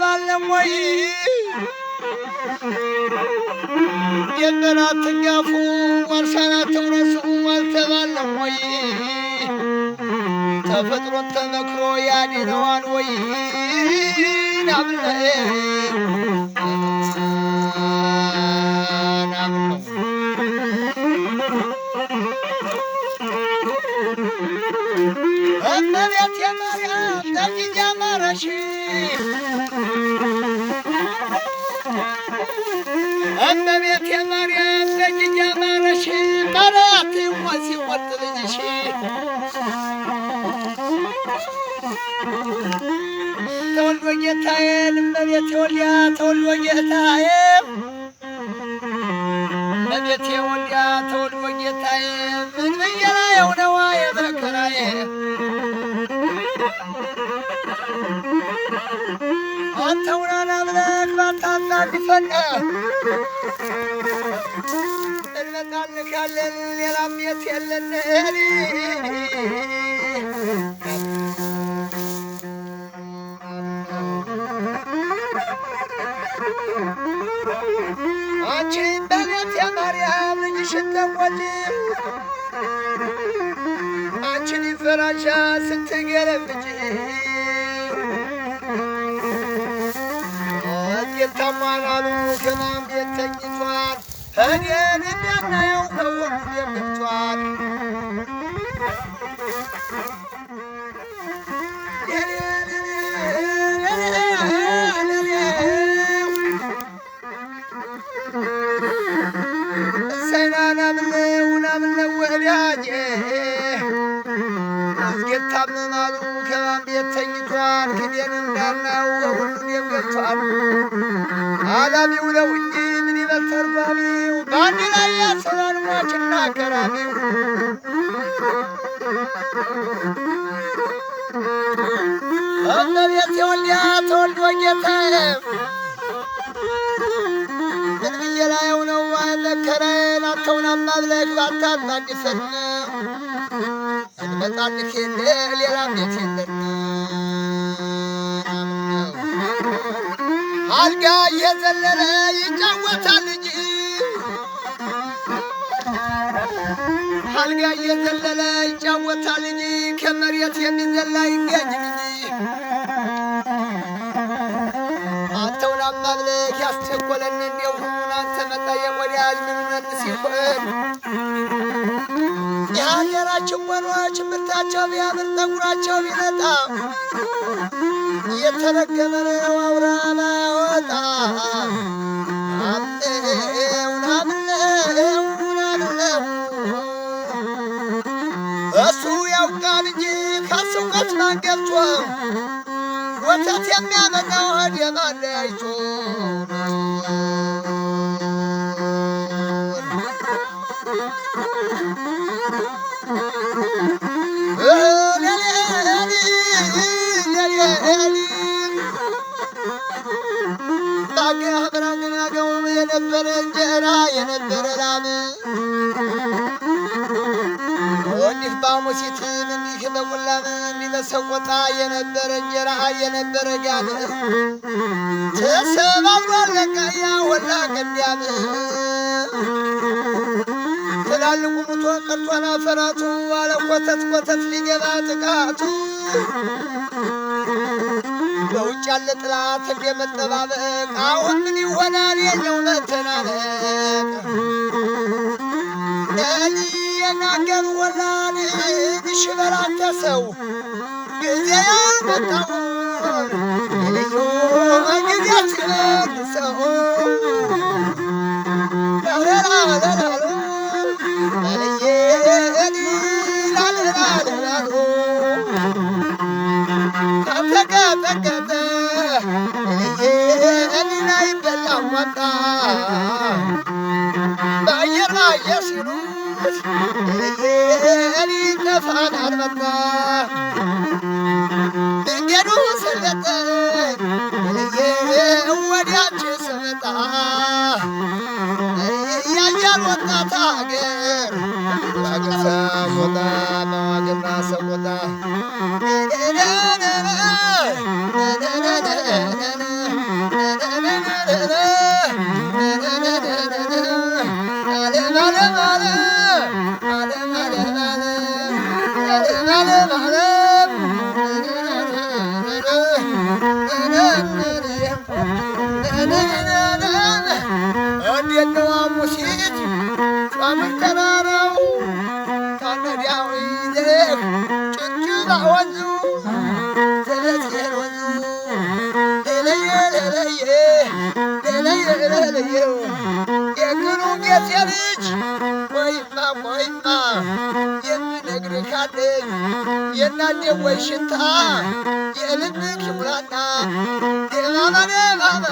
አልተባለም ወይ የበራት ጋፉ ዋርሳናት ተውረሱ አልተባለም ወይ ተፈጥሮ ተመክሮ ያድነዋል ወይ ናብለ እመቤት የማርያም ደጅ ጀመረሽ እመቤት የማርያም ደጅ ጀመረሽ ቀረት እንኳን ሲቆርጥ ልጅሽ ተወልዶ ጌታዬ እመቤቴ ወልያ ተወልዶ ጌታዬ እመቤቴ ወልያ ተወልዶ ጌታዬ ምን ብዬ ላየው ነዋ የመከራዬ አንተውናና ብለህ ባታናድፈን እንመጣልካለን ሌላም የት የለን አንቺ እመቤት የማርያም ልጅሽን ተቆጪ አንቺን ይፈራሻ ስትገለብጪ ታማናሉ ከማም ቤት ተኝቷል እኔን የሚያናየው ከወሩ የምቷል ሰይናናምነውናምነው ወዳጄ አስጌታምናሉ ከማም ቤት ተኝቷል ክዴን እንዳናው ሁሉን የገብቷል አላሚው ነው እንጂ ምን ይበል ተርጓሚው በአንድ ላይ ያስራል ሟችና ገራሚው እመቤቴ ወልያ ተወልዶ ጌታዬ ምን ብዬ ላየው ነው መከራዬን አተውናማ ብለህ ባታናድፈን እንመጣልክ የለ ሌላም ቤት የለን አልጋ እየዘለለ ይጫወታል እንጂ አልጋ እየዘለለ ይጫወታል እንጂ ከመሬት የሚዘላ ይገኝ እንጂ አንተውናማ ብለህ ያስቸኮለን እንዲሁን አንተ መጠየቅ ወዲያጅ ምንነት ሲሆን የሀገራችን ወኖች ምርታቸው ቢያምር ጠጉራቸው ቢነጣ የተረገመ ነው አውራ ማወጣ እሱ ያውቃል እንጂ ከሱ እውቀት ማን ገብቶ ወተት የሚያመጣው ሆድ የማን አይቶ የነበረ እንጀራ የነበረ ላም ወዲህ ባሙሲት እንዲህ በቁላም እንዲህ በሰቆጣ የነበረ እንጀራ የነበረ ጋም ተሰባብሯል ለቀያ ወላ ቀንዲያም ትላልቁ ሙቶ ቀርቷን አፈራቱ አለ ኮተት ኮተት ሊገባ ጥቃቱ በውጭ ያለ ጥላት እንደመጠባበቅ አሁን ምን ይሆናል የኛው መተናነቅ ለሊ የናገር ወላን ብሽበራተ ሰው ጊዜ ያመጣው ልዩ ጊዜያችን ሰው ላላላላሎ ተቀጠቀጠ እኔና ይበላም ወጣ በአየር በአየር ሲሉት እኔ ነፋን አልመጣ መንገዱ ሰለጠኝ ወዲያች ስመጣ እያያል ወጣት አገር በአገር ሰቆጣ በዋግና ሰቆጣ የግሩ ጌቴ ልጅ ቆይማ የምነግርህ ካለኝ የእናቴ ወይ ሽታ የልብክ ይሙላና የማማ